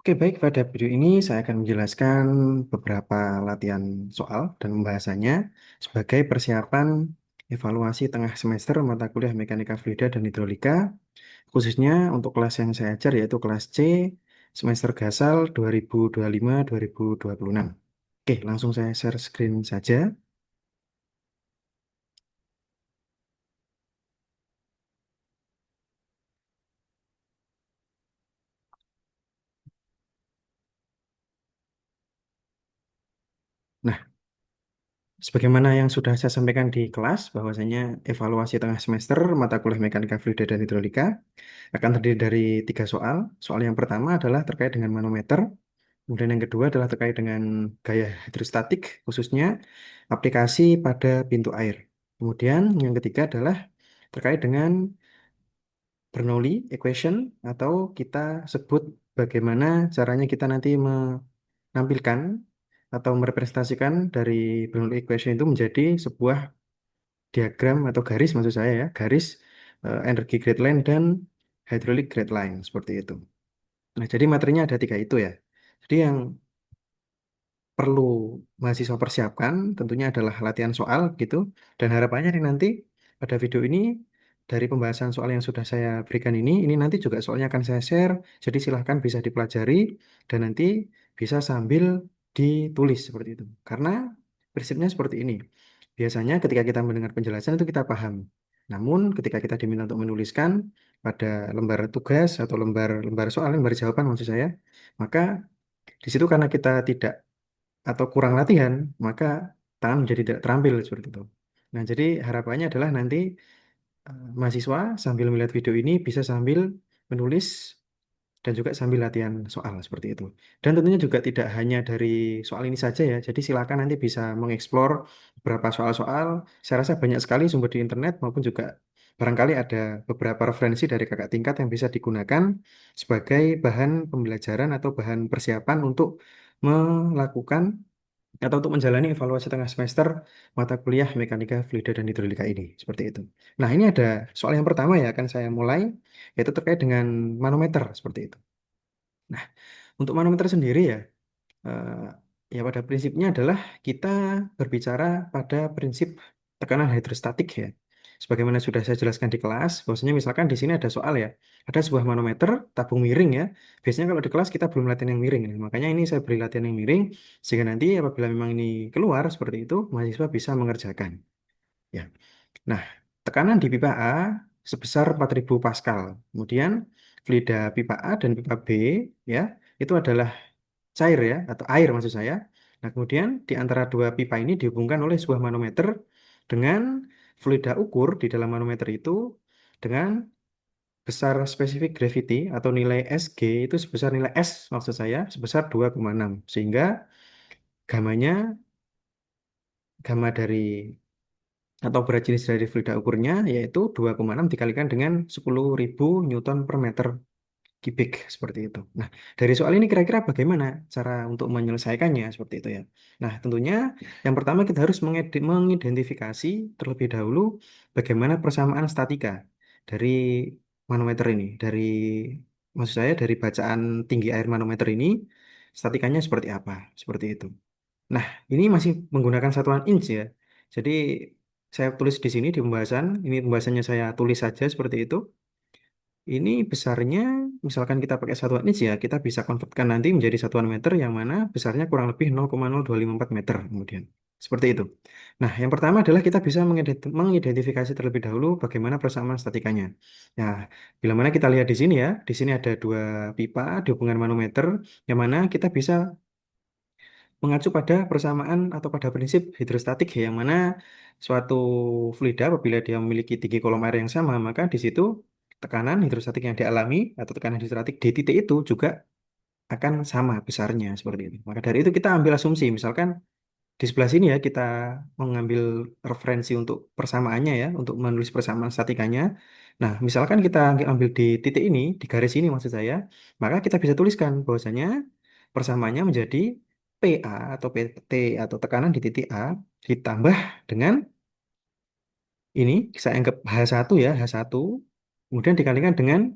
Oke, baik. Pada video ini saya akan menjelaskan beberapa latihan soal dan pembahasannya sebagai persiapan evaluasi tengah semester mata kuliah Mekanika Fluida dan Hidrolika, khususnya untuk kelas yang saya ajar yaitu kelas C semester Gasal 2025-2026. Oke, langsung saya share screen saja. Nah, sebagaimana yang sudah saya sampaikan di kelas, bahwasanya evaluasi tengah semester mata kuliah Mekanika Fluida dan Hidrolika akan terdiri dari tiga soal. Soal yang pertama adalah terkait dengan manometer, kemudian yang kedua adalah terkait dengan gaya hidrostatik, khususnya aplikasi pada pintu air. Kemudian yang ketiga adalah terkait dengan Bernoulli equation, atau kita sebut bagaimana caranya kita nanti menampilkan atau merepresentasikan dari Bernoulli equation itu menjadi sebuah diagram atau garis, maksud saya ya, garis energi grade line dan hydraulic grade line seperti itu. Nah, jadi materinya ada tiga itu ya. Jadi yang perlu mahasiswa persiapkan tentunya adalah latihan soal gitu, dan harapannya nih nanti pada video ini dari pembahasan soal yang sudah saya berikan ini nanti juga soalnya akan saya share, jadi silahkan bisa dipelajari dan nanti bisa sambil ditulis seperti itu, karena prinsipnya seperti ini. Biasanya ketika kita mendengar penjelasan itu kita paham, namun ketika kita diminta untuk menuliskan pada lembar tugas atau lembar soal, lembar jawaban maksud saya, maka di situ karena kita tidak atau kurang latihan, maka tangan menjadi tidak terampil seperti itu. Nah, jadi harapannya adalah nanti mahasiswa sambil melihat video ini bisa sambil menulis dan juga sambil latihan soal seperti itu. Dan tentunya juga tidak hanya dari soal ini saja ya. Jadi silakan nanti bisa mengeksplor beberapa soal-soal. Saya rasa banyak sekali sumber di internet maupun juga barangkali ada beberapa referensi dari kakak tingkat yang bisa digunakan sebagai bahan pembelajaran atau bahan persiapan untuk melakukan atau untuk menjalani evaluasi tengah semester mata kuliah Mekanika Fluida dan Hidrolika ini. Seperti itu. Nah, ini ada soal yang pertama ya, akan saya mulai, yaitu terkait dengan manometer, seperti itu. Nah, untuk manometer sendiri ya, eh, ya pada prinsipnya adalah kita berbicara pada prinsip tekanan hidrostatik ya. Sebagaimana sudah saya jelaskan di kelas, bahwasanya misalkan di sini ada soal ya, ada sebuah manometer tabung miring ya. Biasanya kalau di kelas kita belum latihan yang miring, ya. Makanya ini saya beri latihan yang miring, sehingga nanti apabila memang ini keluar seperti itu, mahasiswa bisa mengerjakan. Ya. Nah, tekanan di pipa A sebesar 4000 Pascal. Kemudian fluida pipa A dan pipa B ya, itu adalah cair ya, atau air maksud saya. Nah, kemudian di antara dua pipa ini dihubungkan oleh sebuah manometer dengan fluida ukur di dalam manometer itu dengan besar spesifik gravity atau nilai SG itu sebesar nilai S maksud saya sebesar 2,6, sehingga gamanya, gamma dari atau berat jenis dari fluida ukurnya yaitu 2,6 dikalikan dengan 10.000 Newton per meter kubik seperti itu. Nah, dari soal ini kira-kira bagaimana cara untuk menyelesaikannya seperti itu ya. Nah, tentunya yang pertama kita harus mengidentifikasi terlebih dahulu bagaimana persamaan statika dari manometer ini, dari maksud saya dari bacaan tinggi air manometer ini, statikanya seperti apa, seperti itu. Nah, ini masih menggunakan satuan inch ya. Jadi saya tulis di sini di pembahasan, ini pembahasannya saya tulis saja seperti itu. Ini besarnya, misalkan kita pakai satuan inch ya, kita bisa konvertkan nanti menjadi satuan meter yang mana besarnya kurang lebih 0,0254 meter kemudian. Seperti itu. Nah, yang pertama adalah kita bisa mengidentifikasi terlebih dahulu bagaimana persamaan statikanya. Nah, bila mana kita lihat di sini ya, di sini ada dua pipa di hubungan manometer, yang mana kita bisa mengacu pada persamaan atau pada prinsip hidrostatik ya, yang mana suatu fluida apabila dia memiliki tinggi kolom air yang sama, maka di situ tekanan hidrostatik yang dialami atau tekanan hidrostatik di titik itu juga akan sama besarnya seperti itu. Maka dari itu kita ambil asumsi, misalkan di sebelah sini ya kita mengambil referensi untuk persamaannya ya, untuk menulis persamaan statikanya. Nah, misalkan kita ambil di titik ini, di garis ini maksud saya, maka kita bisa tuliskan bahwasanya persamaannya menjadi PA atau PT atau tekanan di titik A ditambah dengan ini saya anggap H1 ya, H1 kemudian dikalikan dengan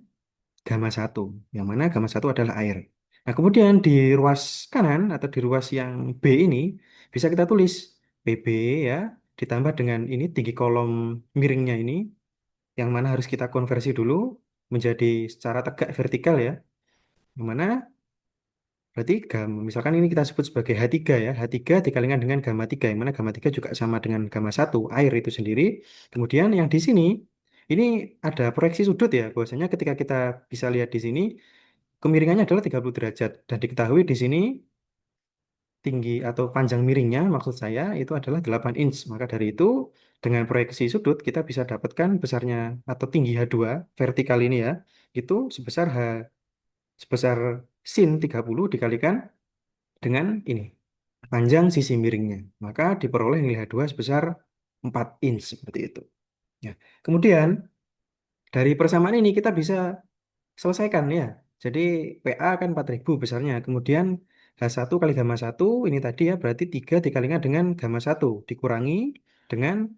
gamma 1, yang mana gamma 1 adalah air. Nah, kemudian di ruas kanan atau di ruas yang B ini bisa kita tulis PB ya, ditambah dengan ini tinggi kolom miringnya ini, yang mana harus kita konversi dulu menjadi secara tegak vertikal ya. Yang mana berarti misalkan ini kita sebut sebagai H3 ya, H3 dikalikan dengan gamma 3, yang mana gamma 3 juga sama dengan gamma 1 air itu sendiri. Kemudian yang di sini, ini ada proyeksi sudut ya, bahwasanya ketika kita bisa lihat di sini, kemiringannya adalah 30 derajat. Dan diketahui di sini tinggi atau panjang miringnya maksud saya itu adalah 8 inch. Maka dari itu dengan proyeksi sudut kita bisa dapatkan besarnya atau tinggi H2 vertikal ini ya, itu sebesar sin 30 dikalikan dengan ini panjang sisi miringnya. Maka diperoleh nilai H2 sebesar 4 inch seperti itu. Ya. Kemudian dari persamaan ini kita bisa selesaikan ya. Jadi PA kan 4.000 besarnya. Kemudian H1 kali gamma 1 ini tadi ya berarti 3 dikalikan dengan gamma 1 dikurangi dengan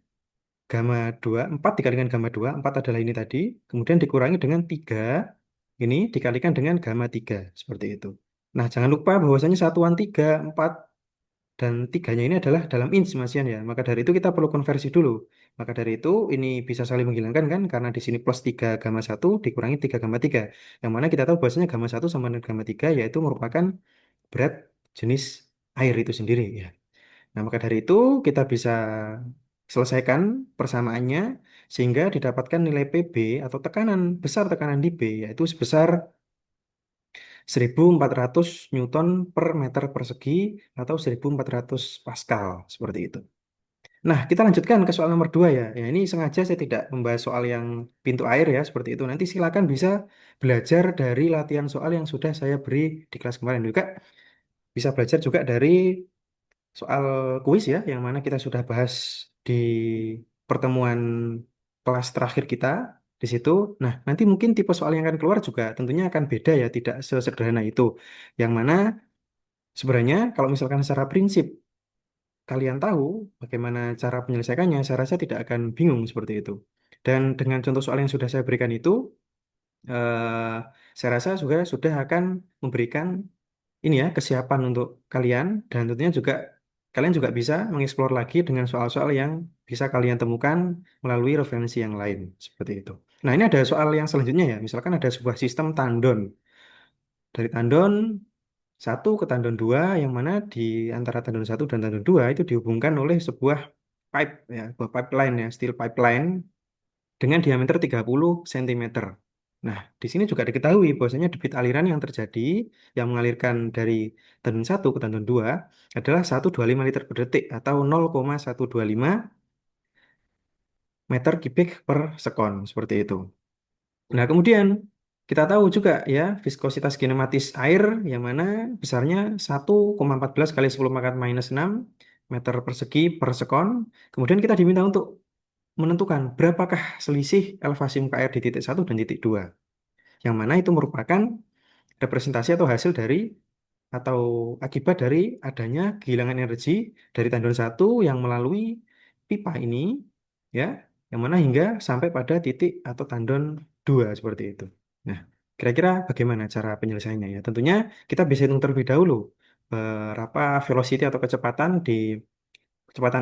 gamma 2 4 dikalikan gamma 2 4 adalah ini tadi. Kemudian dikurangi dengan 3 ini dikalikan dengan gamma 3 seperti itu. Nah, jangan lupa bahwasanya satuan 3 4 dan tiganya ini adalah dalam inch Mas Yan ya. Maka dari itu kita perlu konversi dulu. Maka dari itu ini bisa saling menghilangkan kan karena di sini plus 3 gamma 1 dikurangi 3 gamma 3. Yang mana kita tahu bahwasanya gamma 1 sama dengan gamma 3 yaitu merupakan berat jenis air itu sendiri ya. Nah, maka dari itu kita bisa selesaikan persamaannya sehingga didapatkan nilai PB atau tekanan besar tekanan di B yaitu sebesar 1.400 Newton per meter persegi atau 1.400 Pascal seperti itu. Nah, kita lanjutkan ke soal nomor 2 ya. Ya, ini sengaja saya tidak membahas soal yang pintu air ya, seperti itu. Nanti silakan bisa belajar dari latihan soal yang sudah saya beri di kelas kemarin juga. Bisa belajar juga dari soal kuis ya, yang mana kita sudah bahas di pertemuan kelas terakhir kita di situ. Nah, nanti mungkin tipe soal yang akan keluar juga tentunya akan beda ya, tidak sesederhana itu. Yang mana sebenarnya kalau misalkan secara prinsip kalian tahu bagaimana cara menyelesaikannya, saya rasa tidak akan bingung seperti itu. Dan dengan contoh soal yang sudah saya berikan itu, eh, saya rasa juga sudah akan memberikan ini ya kesiapan untuk kalian dan tentunya juga kalian juga bisa mengeksplor lagi dengan soal-soal yang bisa kalian temukan melalui referensi yang lain seperti itu. Nah, ini ada soal yang selanjutnya ya. Misalkan ada sebuah sistem tandon. Dari tandon satu ke tandon 2 yang mana di antara tandon satu dan tandon 2 itu dihubungkan oleh sebuah pipe ya, sebuah pipeline ya, steel pipeline dengan diameter 30 cm. Nah, di sini juga diketahui bahwasanya debit aliran yang terjadi yang mengalirkan dari tandon satu ke tandon 2 adalah 125 liter per detik atau 0,125 meter kubik per sekon seperti itu. Nah, kemudian kita tahu juga ya viskositas kinematis air yang mana besarnya 1,14 kali 10 pangkat minus 6 meter persegi per sekon. Kemudian kita diminta untuk menentukan berapakah selisih elevasi muka air di titik satu dan titik 2. Yang mana itu merupakan representasi atau hasil dari atau akibat dari adanya kehilangan energi dari tandon satu yang melalui pipa ini ya, yang mana hingga sampai pada titik atau tandon 2 seperti itu. Nah, kira-kira bagaimana cara penyelesaiannya ya? Tentunya kita bisa hitung terlebih dahulu berapa velocity atau kecepatan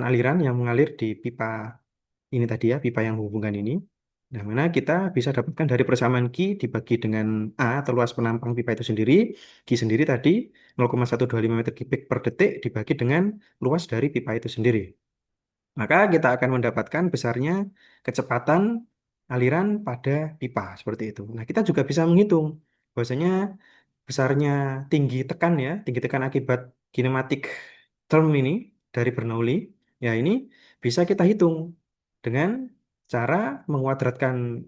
aliran yang mengalir di pipa ini tadi ya, pipa yang menghubungkan ini. Nah, mana kita bisa dapatkan dari persamaan Q dibagi dengan A atau luas penampang pipa itu sendiri. Q sendiri tadi 0,125 meter kubik per detik dibagi dengan luas dari pipa itu sendiri. Maka kita akan mendapatkan besarnya kecepatan aliran pada pipa seperti itu. Nah, kita juga bisa menghitung bahwasanya besarnya tinggi tekan akibat kinematik term ini dari Bernoulli, ya ini bisa kita hitung dengan cara menguadratkan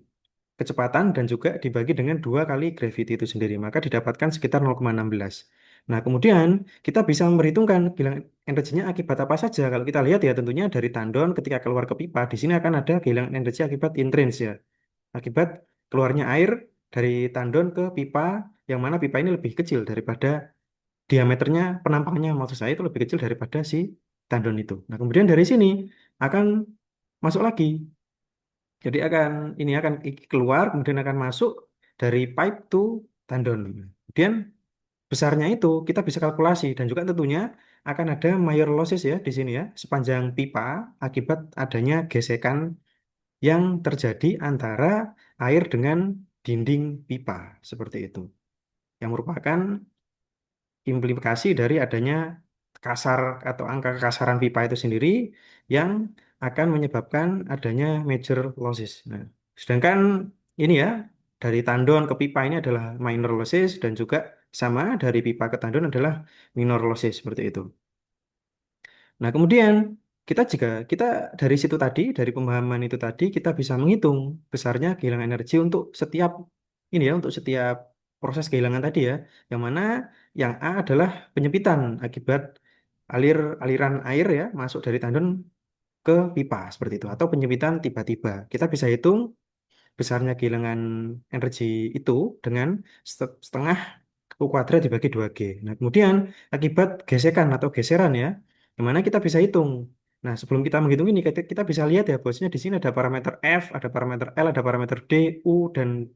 kecepatan dan juga dibagi dengan 2 kali gravity itu sendiri. Maka didapatkan sekitar 0,16. Nah, kemudian kita bisa memperhitungkan kehilangan energinya akibat apa saja. Kalau kita lihat ya tentunya dari tandon ketika keluar ke pipa, di sini akan ada kehilangan energi akibat intranse ya. Akibat keluarnya air dari tandon ke pipa yang mana pipa ini lebih kecil daripada diameternya penampangnya maksud saya itu lebih kecil daripada si tandon itu. Nah, kemudian dari sini akan masuk lagi. Jadi ini akan keluar kemudian akan masuk dari pipe to tandon. Kemudian besarnya itu kita bisa kalkulasi dan juga tentunya akan ada mayor losses ya di sini ya sepanjang pipa akibat adanya gesekan yang terjadi antara air dengan dinding pipa seperti itu yang merupakan implikasi dari adanya kasar atau angka kekasaran pipa itu sendiri yang akan menyebabkan adanya major losses. Nah, sedangkan ini ya dari tandon ke pipa ini adalah minor losses dan juga sama dari pipa ke tandon adalah minor losses seperti itu. Nah, kemudian kita dari situ tadi, dari pemahaman itu tadi, kita bisa menghitung besarnya kehilangan energi untuk setiap ini ya, untuk setiap proses kehilangan tadi ya. Yang mana yang A adalah penyempitan akibat aliran air ya masuk dari tandon ke pipa seperti itu atau penyempitan tiba-tiba. Kita bisa hitung besarnya kehilangan energi itu dengan setengah U kuadrat dibagi 2G. Nah, kemudian akibat gesekan atau geseran ya, yang mana kita bisa hitung. Nah, sebelum kita menghitung ini, kita bisa lihat ya, bahwasanya di sini ada parameter F, ada parameter L, ada parameter D, U, dan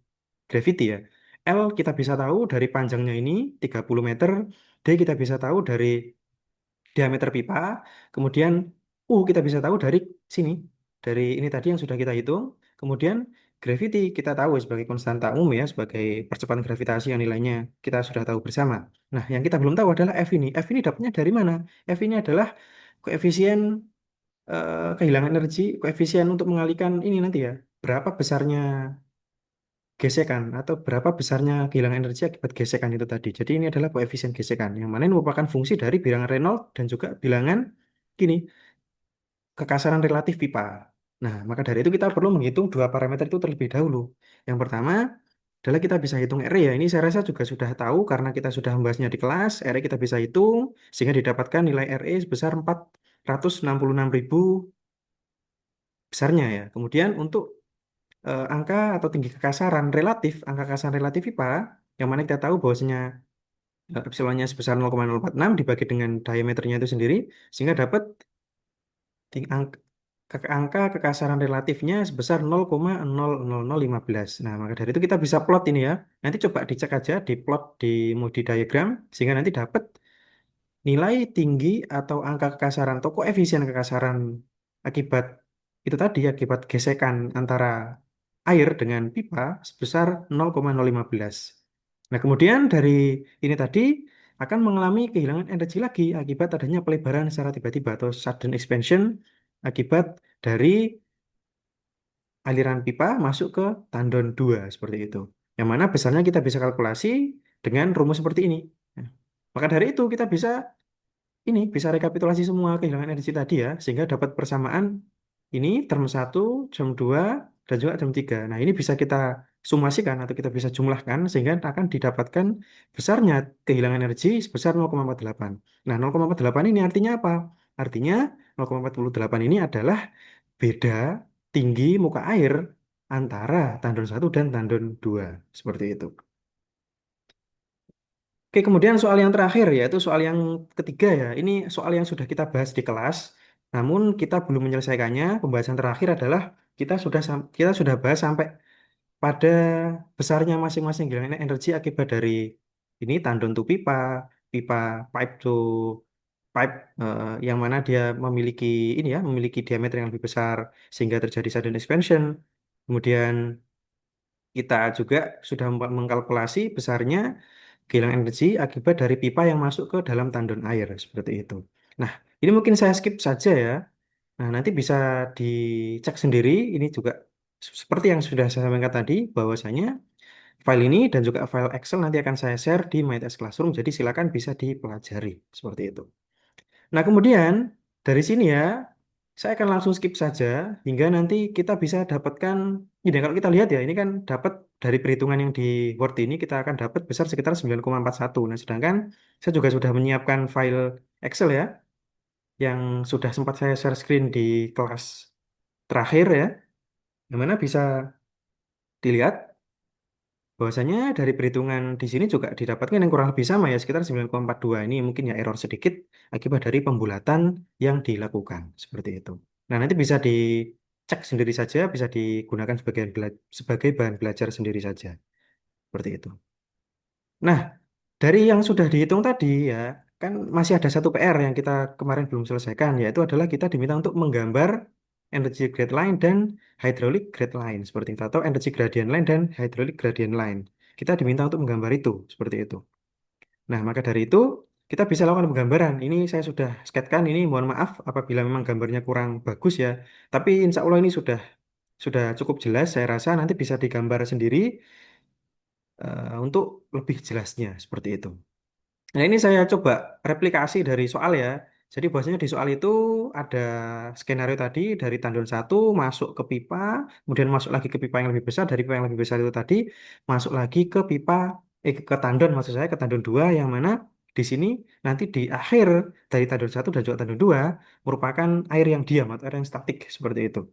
gravity ya. L kita bisa tahu dari panjangnya ini 30 meter, D kita bisa tahu dari diameter pipa, kemudian kita bisa tahu dari sini, dari ini tadi yang sudah kita hitung, kemudian gravity kita tahu sebagai konstanta umum ya, sebagai percepatan gravitasi yang nilainya kita sudah tahu bersama. Nah, yang kita belum tahu adalah F ini. F ini dapatnya dari mana? F ini adalah koefisien kehilangan energi, koefisien untuk mengalihkan ini nanti ya, berapa besarnya gesekan atau berapa besarnya kehilangan energi akibat gesekan itu tadi. Jadi ini adalah koefisien gesekan yang mana ini merupakan fungsi dari bilangan Reynolds dan juga bilangan gini, kekasaran relatif pipa. Nah, maka dari itu kita perlu menghitung dua parameter itu terlebih dahulu. Yang pertama adalah kita bisa hitung R ya. Ini saya rasa juga sudah tahu karena kita sudah membahasnya di kelas. R kita bisa hitung sehingga didapatkan nilai RE sebesar 466.000 besarnya ya. Kemudian untuk angka atau tinggi kekasaran relatif, angka kekasaran relatif pipa, yang mana kita tahu bahwasanya epsilonnya sebesar 0,046 dibagi dengan diameternya itu sendiri, sehingga dapat angka kekasaran relatifnya sebesar 0,00015. Nah, maka dari itu kita bisa plot ini ya. Nanti coba dicek aja di plot di Moody diagram, sehingga nanti dapat nilai tinggi atau angka kekasaran atau koefisien kekasaran akibat itu tadi akibat gesekan antara air dengan pipa sebesar 0,015. Nah, kemudian dari ini tadi akan mengalami kehilangan energi lagi akibat adanya pelebaran secara tiba-tiba atau sudden expansion akibat dari aliran pipa masuk ke tandon 2 seperti itu. Yang mana besarnya kita bisa kalkulasi dengan rumus seperti ini. Nah, maka dari itu kita ini bisa rekapitulasi semua kehilangan energi tadi ya, sehingga dapat persamaan ini term 1, term 2, dan juga term 3. Nah, ini bisa kita sumasikan atau kita bisa jumlahkan sehingga akan didapatkan besarnya kehilangan energi sebesar 0,48. Nah, 0,48 ini artinya apa? Artinya 0,48 ini adalah beda tinggi muka air antara tandon 1 dan tandon 2. Seperti itu. Oke, kemudian soal yang terakhir yaitu soal yang ketiga ya. Ini soal yang sudah kita bahas di kelas, namun kita belum menyelesaikannya. Pembahasan terakhir adalah kita sudah bahas sampai pada besarnya masing-masing kehilangan energi akibat dari ini tandon to pipa, pipa pipe to pipe yang mana dia memiliki ini ya, memiliki diameter yang lebih besar sehingga terjadi sudden expansion. Kemudian kita juga sudah mengkalkulasi besarnya kehilangan energi akibat dari pipa yang masuk ke dalam tandon air seperti itu. Nah, ini mungkin saya skip saja ya. Nah, nanti bisa dicek sendiri. Ini juga seperti yang sudah saya sampaikan tadi, bahwasanya file ini dan juga file Excel nanti akan saya share di MyTest Classroom. Jadi silakan bisa dipelajari seperti itu. Nah, kemudian dari sini ya, saya akan langsung skip saja hingga nanti kita bisa dapatkan, ini kalau kita lihat ya, ini kan dapat dari perhitungan yang di Word ini kita akan dapat besar sekitar 9,41. Nah, sedangkan saya juga sudah menyiapkan file Excel ya, yang sudah sempat saya share screen di kelas terakhir ya, yang mana bisa dilihat bahwasanya dari perhitungan di sini juga didapatkan yang kurang lebih sama ya, sekitar 9,42. Ini mungkin ya error sedikit akibat dari pembulatan yang dilakukan. Seperti itu. Nah, nanti bisa dicek sendiri saja, bisa digunakan sebagai bahan belajar sendiri saja. Seperti itu. Nah, Dari yang sudah dihitung tadi ya, kan masih ada satu PR yang kita kemarin belum selesaikan, yaitu adalah kita diminta untuk menggambar energy grade line dan hydraulic grade line seperti itu, atau energy gradient line dan hydraulic gradient line. Kita diminta untuk menggambar itu seperti itu. Nah, maka dari itu kita bisa lakukan penggambaran. Ini saya sudah sketkan ini, mohon maaf apabila memang gambarnya kurang bagus ya. Tapi insya Allah ini sudah cukup jelas. Saya rasa nanti bisa digambar sendiri untuk lebih jelasnya seperti itu. Nah, ini saya coba replikasi dari soal ya. Jadi bahwasanya di soal itu ada skenario tadi dari tandon satu masuk ke pipa, kemudian masuk lagi ke pipa yang lebih besar, dari pipa yang lebih besar itu tadi masuk lagi ke pipa ke tandon maksud saya ke tandon 2 yang mana di sini nanti di akhir dari tandon satu dan juga tandon 2 merupakan air yang diam atau air yang statik seperti itu.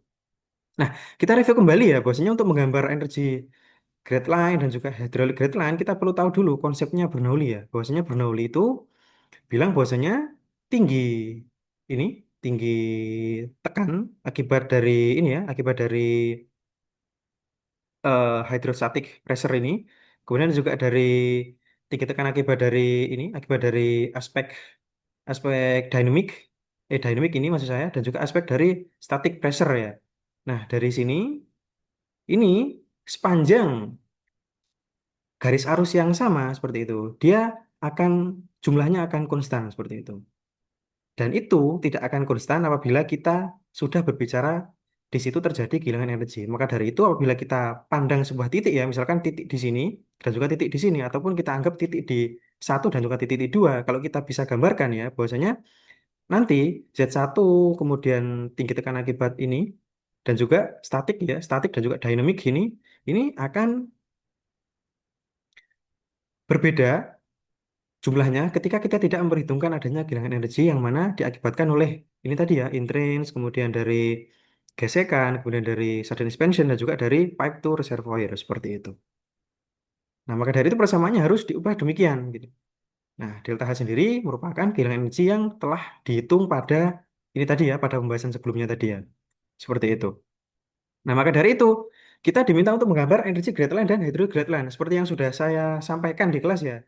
Nah, kita review kembali ya bahwasanya untuk menggambar energi grade line dan juga hydraulic grade line kita perlu tahu dulu konsepnya Bernoulli ya. Bahwasanya Bernoulli itu bilang bahwasanya tinggi ini tinggi tekan akibat dari ini ya akibat dari hydrostatic pressure ini kemudian juga dari tinggi tekan akibat dari ini akibat dari aspek aspek dynamic ini maksud saya dan juga aspek dari static pressure ya. Nah, dari sini ini sepanjang garis arus yang sama seperti itu dia akan jumlahnya akan konstan seperti itu. Dan itu tidak akan konstan apabila kita sudah berbicara di situ terjadi kehilangan energi. Maka dari itu apabila kita pandang sebuah titik ya, misalkan titik di sini dan juga titik di sini, ataupun kita anggap titik di satu dan juga titik di dua, kalau kita bisa gambarkan ya, bahwasanya nanti Z1 kemudian tinggi tekan akibat ini dan juga statik ya, statik dan juga dynamic ini akan berbeda jumlahnya ketika kita tidak memperhitungkan adanya kehilangan energi yang mana diakibatkan oleh ini tadi ya, intrinsic, kemudian dari gesekan, kemudian dari sudden expansion dan juga dari pipe to reservoir seperti itu. Nah, maka dari itu persamaannya harus diubah demikian gitu. Nah, delta H sendiri merupakan kehilangan energi yang telah dihitung pada ini tadi ya, pada pembahasan sebelumnya tadi ya. Seperti itu. Nah, maka dari itu kita diminta untuk menggambar energi grade line dan hydro grade line seperti yang sudah saya sampaikan di kelas ya.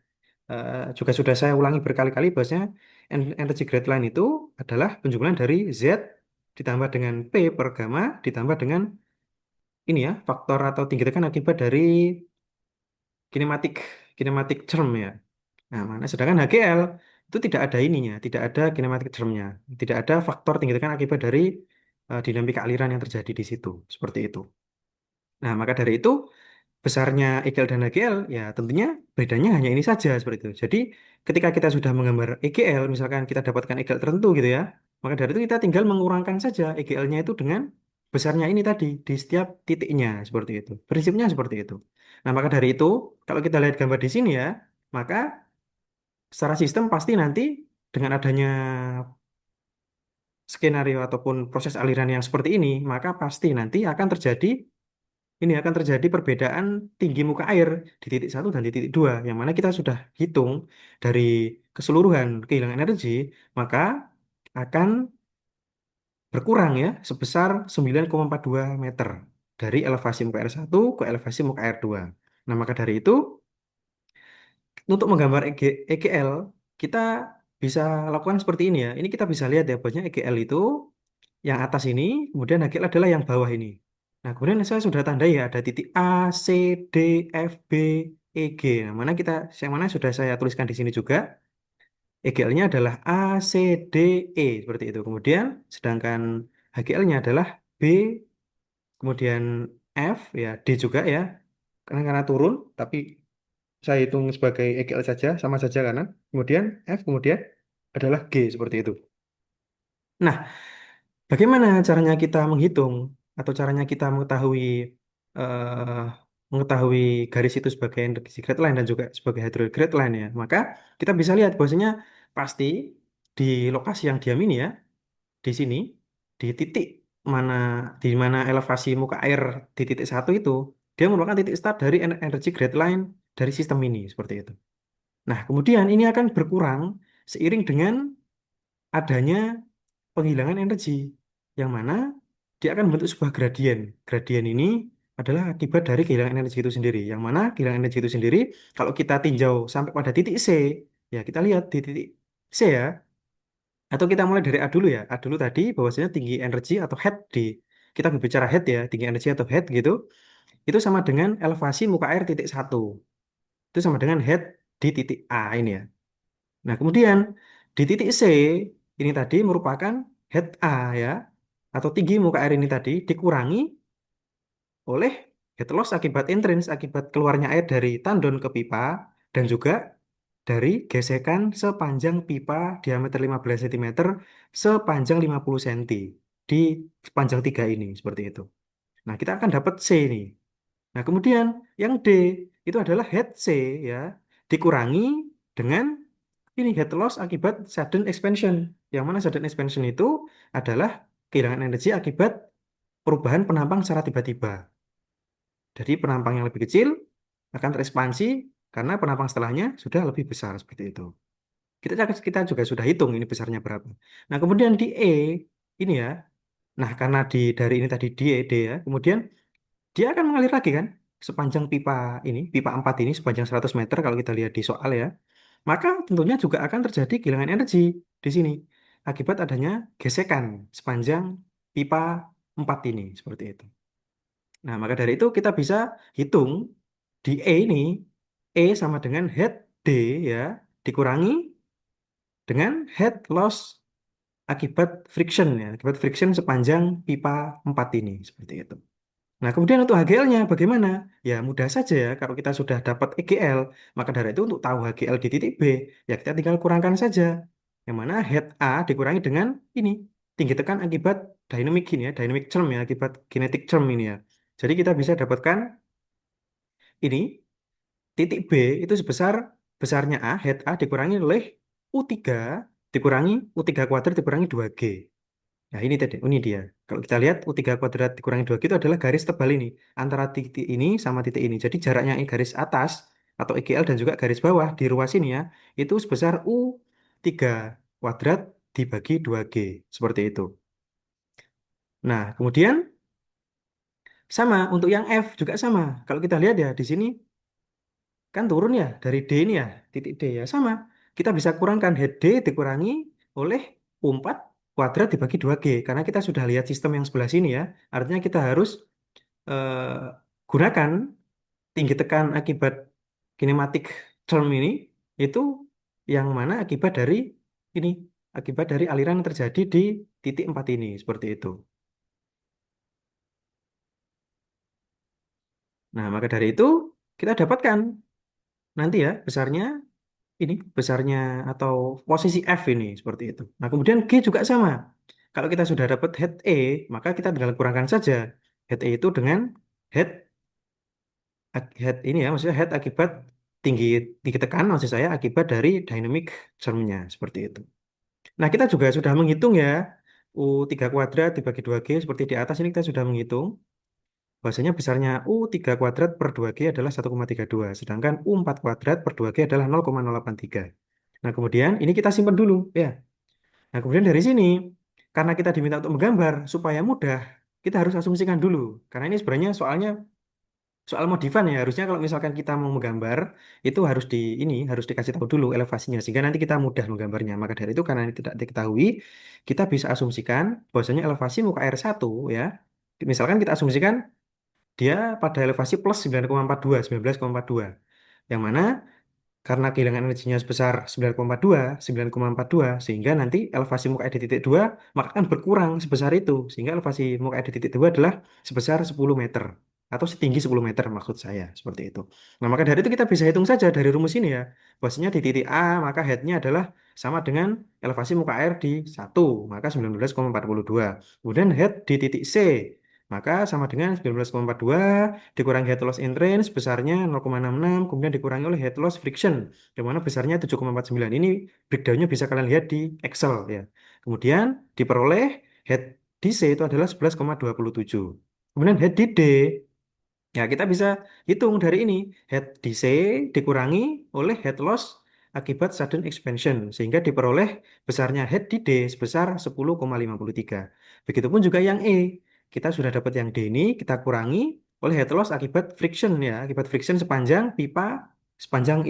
Juga sudah saya ulangi berkali-kali bahwasanya energy grade line itu adalah penjumlahan dari Z ditambah dengan P per gamma ditambah dengan ini ya faktor atau tinggi tekan akibat dari kinematik kinematik term ya. Nah, mana sedangkan HGL itu tidak ada ininya, tidak ada kinematik termnya, tidak ada faktor tinggi tekan akibat dari dinamika aliran yang terjadi di situ, seperti itu. Nah, maka dari itu besarnya EGL dan HGL ya tentunya bedanya hanya ini saja seperti itu. Jadi ketika kita sudah menggambar EGL, misalkan kita dapatkan EGL tertentu gitu ya, maka dari itu kita tinggal mengurangkan saja EGL-nya itu dengan besarnya ini tadi di setiap titiknya seperti itu. Prinsipnya seperti itu. Nah, maka dari itu kalau kita lihat gambar di sini ya, maka secara sistem pasti nanti dengan adanya skenario ataupun proses aliran yang seperti ini, maka pasti nanti akan terjadi ini akan terjadi perbedaan tinggi muka air di titik satu dan di titik dua, yang mana kita sudah hitung dari keseluruhan kehilangan energi, maka akan berkurang ya sebesar 9,42 meter dari elevasi muka air satu ke elevasi muka air dua. Nah, maka dari itu, untuk menggambar EGL, kita bisa lakukan seperti ini ya. Ini kita bisa lihat ya, bahwasanya EGL itu yang atas ini, kemudian HGL adalah yang bawah ini. Nah, kemudian saya sudah tandai ya, ada titik A, C, D, F, B, E, G. Nah, mana kita, yang mana sudah saya tuliskan di sini juga. EGL-nya adalah A, C, D, E, seperti itu. Kemudian, sedangkan HGL-nya adalah B, kemudian F, ya D juga ya. Karena turun, tapi saya hitung sebagai EGL saja, sama saja karena. Kemudian F, kemudian adalah G, seperti itu. Nah, bagaimana caranya kita menghitung atau caranya kita mengetahui garis itu sebagai energi grade line dan juga sebagai hydro grade line ya? Maka kita bisa lihat bahwasanya pasti di lokasi yang diam ini ya, di sini di titik mana di mana elevasi muka air di titik satu itu dia merupakan titik start dari energi grade line dari sistem ini seperti itu. Nah, kemudian ini akan berkurang seiring dengan adanya penghilangan energi yang mana dia akan membentuk sebuah gradien. Gradien ini adalah akibat dari kehilangan energi itu sendiri. Yang mana kehilangan energi itu sendiri, kalau kita tinjau sampai pada titik C, ya kita lihat di titik C ya, atau kita mulai dari A dulu ya. A dulu tadi bahwasanya tinggi energi atau head kita berbicara head ya, tinggi energi atau head gitu, itu sama dengan elevasi muka air titik satu. Itu sama dengan head di titik A ini ya. Nah, kemudian di titik C ini tadi merupakan head A ya, atau tinggi muka air ini tadi dikurangi oleh head loss akibat entrance, akibat keluarnya air dari tandon ke pipa, dan juga dari gesekan sepanjang pipa diameter 15 cm sepanjang 50 cm di sepanjang tiga ini, seperti itu. Nah, kita akan dapat C ini. Nah, kemudian yang D itu adalah head C ya, dikurangi dengan ini head loss akibat sudden expansion. Yang mana sudden expansion itu adalah kehilangan energi akibat perubahan penampang secara tiba-tiba. Jadi penampang yang lebih kecil akan terekspansi karena penampang setelahnya sudah lebih besar seperti itu. Kita juga sudah hitung ini besarnya berapa. Nah, kemudian di E ini ya. Nah, karena dari ini tadi D ya, kemudian dia akan mengalir lagi kan sepanjang pipa ini, pipa 4 ini sepanjang 100 meter kalau kita lihat di soal ya. Maka tentunya juga akan terjadi kehilangan energi di sini akibat adanya gesekan sepanjang pipa 4 ini seperti itu. Nah, maka dari itu kita bisa hitung di E ini, E sama dengan head D ya, dikurangi dengan head loss akibat friction ya, akibat friction sepanjang pipa 4 ini, seperti itu. Nah, kemudian untuk HGL-nya bagaimana? Ya, mudah saja ya, kalau kita sudah dapat EGL, maka dari itu untuk tahu HGL di titik B, ya kita tinggal kurangkan saja. Yang mana head A dikurangi dengan ini, tinggi tekan akibat dynamic ini ya, dynamic term ya, akibat kinetic term ini ya. Jadi kita bisa dapatkan ini titik B itu besarnya A, head A dikurangi oleh U3 dikurangi U3 kuadrat dikurangi 2G. Nah, ini tadi, ini dia. Kalau kita lihat U3 kuadrat dikurangi 2G itu adalah garis tebal ini antara titik ini sama titik ini. Jadi jaraknya garis atas atau EGL dan juga garis bawah di ruas ini ya, itu sebesar U3 kuadrat dibagi 2G. Seperti itu. Nah, kemudian sama untuk yang F juga sama. Kalau kita lihat ya di sini kan turun ya dari D ini ya, titik D ya sama. Kita bisa kurangkan head D dikurangi oleh U4 kuadrat dibagi 2G. Karena kita sudah lihat sistem yang sebelah sini ya. Artinya kita harus gunakan tinggi tekan akibat kinematik term ini itu yang mana akibat dari ini, akibat dari aliran yang terjadi di titik 4 ini. Seperti itu. Nah, maka dari itu kita dapatkan nanti ya besarnya atau posisi F ini seperti itu. Nah, kemudian G juga sama. Kalau kita sudah dapat head E, maka kita tinggal kurangkan saja head E itu dengan head head ini ya, maksudnya head akibat tinggi tinggi tekan maksud saya akibat dari dynamic termnya seperti itu. Nah, kita juga sudah menghitung ya U3 kuadrat dibagi 2G seperti di atas ini kita sudah menghitung bahwasanya besarnya U3 kuadrat per 2G adalah 1,32, sedangkan U4 kuadrat per 2G adalah 0,083. Nah, kemudian ini kita simpan dulu ya. Nah, kemudian dari sini, karena kita diminta untuk menggambar supaya mudah, kita harus asumsikan dulu. Karena ini sebenarnya soalnya soal modifan ya. Harusnya kalau misalkan kita mau menggambar, itu harus dikasih tahu dulu elevasinya sehingga nanti kita mudah menggambarnya. Maka dari itu karena ini tidak diketahui, kita bisa asumsikan bahwasanya elevasi muka air satu ya. Misalkan kita asumsikan dia pada elevasi plus 9,42, 19,42. Yang mana karena kehilangan energinya sebesar 9,42 sehingga nanti elevasi muka air di titik 2 maka akan berkurang sebesar itu sehingga elevasi muka air di titik 2 adalah sebesar 10 meter atau setinggi 10 meter maksud saya seperti itu. Nah, maka dari itu kita bisa hitung saja dari rumus ini ya. Bahwasanya di titik A maka headnya adalah sama dengan elevasi muka air di 1 maka 19,42. Kemudian head di titik C maka sama dengan 19,42 dikurangi head loss entrance besarnya 0,66 kemudian dikurangi oleh head loss friction yang mana besarnya 7,49. Ini breakdownnya bisa kalian lihat di Excel ya. Kemudian diperoleh head di C itu adalah 11,27. Kemudian head di D ya kita bisa hitung dari ini head di C dikurangi oleh head loss akibat sudden expansion sehingga diperoleh besarnya head di D sebesar 10,53. Begitupun juga yang E. Kita sudah dapat yang D ini, kita kurangi oleh head loss akibat friction ya, akibat friction sepanjang pipa, sepanjang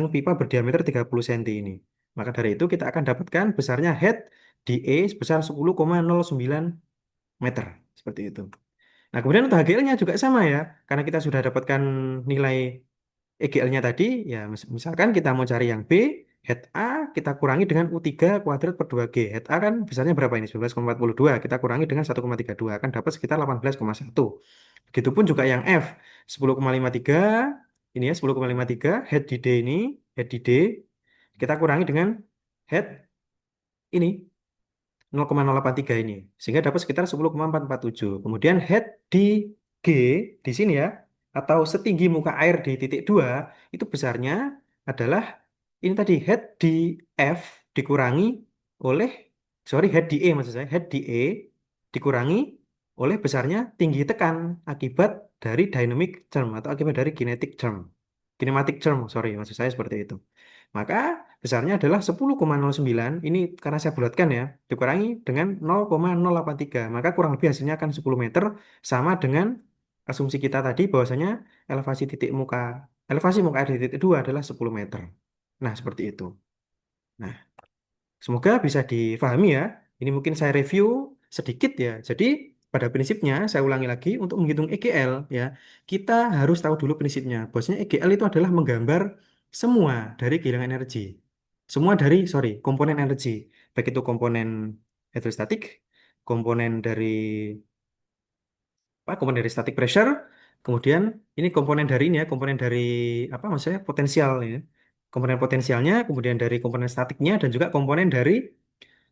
pipa berdiameter 30 cm ini. Maka dari itu kita akan dapatkan besarnya head di E sebesar 10,09 meter. Seperti itu. Nah, kemudian untuk HGL-nya juga sama ya. Karena kita sudah dapatkan nilai EGL-nya tadi, ya misalkan kita mau cari yang B, head A kita kurangi dengan U3 kuadrat per 2G. Head A kan besarnya berapa ini? 19,42. Kita kurangi dengan 1,32. Akan dapat sekitar 18,1. Begitupun juga yang F, 10,53. Ini ya 10,53. Head di D ini, head di D. Kita kurangi dengan head ini, 0,083 ini. Sehingga dapat sekitar 10,447. Kemudian head di G di sini ya, atau setinggi muka air di titik 2 itu besarnya adalah ini tadi head di F dikurangi oleh, sorry, head di E maksud saya, head di E dikurangi oleh besarnya tinggi tekan akibat dari dynamic term atau akibat dari kinetic term. Kinematic term, sorry, maksud saya seperti itu. Maka besarnya adalah 10,09. Ini karena saya bulatkan ya, dikurangi dengan 0,083. Maka kurang lebih hasilnya akan 10 meter, sama dengan asumsi kita tadi bahwasanya elevasi muka air di titik 2 adalah 10 meter. Nah, seperti itu. Nah, semoga bisa difahami ya. Ini mungkin saya review sedikit ya. Jadi pada prinsipnya saya ulangi lagi untuk menghitung EGL ya. Kita harus tahu dulu prinsipnya. Bahwasanya EGL itu adalah menggambar semua dari kehilangan energi. Semua dari, sorry, komponen energi. Baik itu komponen hidrostatik, komponen dari komponen dari static pressure, kemudian ini komponen dari ini ya, komponen dari apa maksudnya potensial ya. Komponen potensialnya, kemudian dari komponen statiknya dan juga komponen dari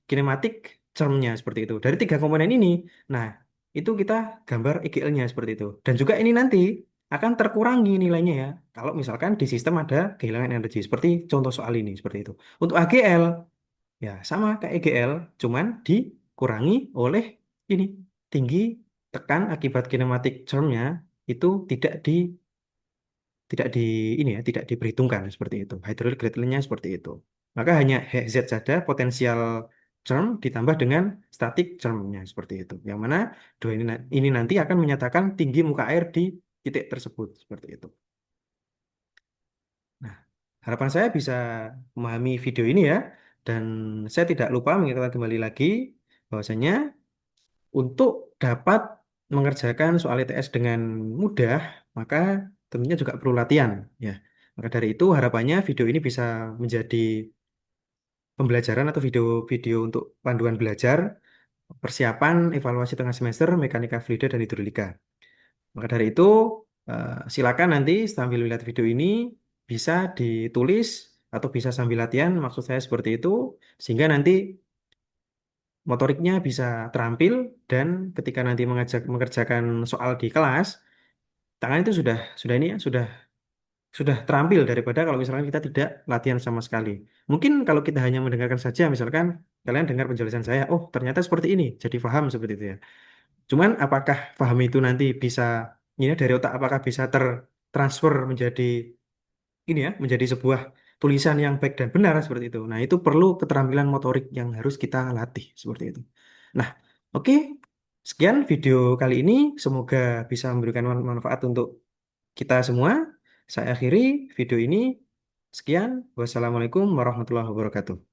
kinematik termnya seperti itu. Dari tiga komponen ini, nah itu kita gambar EGL-nya seperti itu. Dan juga ini nanti akan terkurangi nilainya ya. Kalau misalkan di sistem ada kehilangan energi, seperti contoh soal ini seperti itu. Untuk AGL ya sama kayak EGL, cuman dikurangi oleh ini tinggi tekan akibat kinematik termnya itu tidak di ini ya, tidak diperhitungkan seperti itu. Hydraulic gradient-nya seperti itu. Maka hanya HZ saja potensial term ditambah dengan static termnya seperti itu. Yang mana dua ini nanti akan menyatakan tinggi muka air di titik tersebut seperti itu. Nah, harapan saya bisa memahami video ini ya. Dan saya tidak lupa mengingatkan kembali lagi bahwasanya untuk dapat mengerjakan soal ITS dengan mudah, maka tentunya juga perlu latihan, ya. Maka dari itu harapannya video ini bisa menjadi pembelajaran atau video-video untuk panduan belajar persiapan evaluasi tengah semester mekanika fluida dan hidrolika. Maka dari itu silakan nanti sambil melihat video ini bisa ditulis atau bisa sambil latihan, maksud saya seperti itu, sehingga nanti motoriknya bisa terampil dan ketika nanti mengerjakan soal di kelas, tangan itu sudah ini ya, sudah terampil daripada kalau misalkan kita tidak latihan sama sekali. Mungkin kalau kita hanya mendengarkan saja, misalkan kalian dengar penjelasan saya, oh ternyata seperti ini, jadi paham seperti itu ya. Cuman apakah paham itu nanti bisa ini dari otak apakah bisa tertransfer menjadi ini ya, menjadi sebuah tulisan yang baik dan benar seperti itu. Nah, itu perlu keterampilan motorik yang harus kita latih seperti itu. Nah, oke. Sekian video kali ini. Semoga bisa memberikan manfaat untuk kita semua. Saya akhiri video ini. Sekian. Wassalamualaikum warahmatullahi wabarakatuh.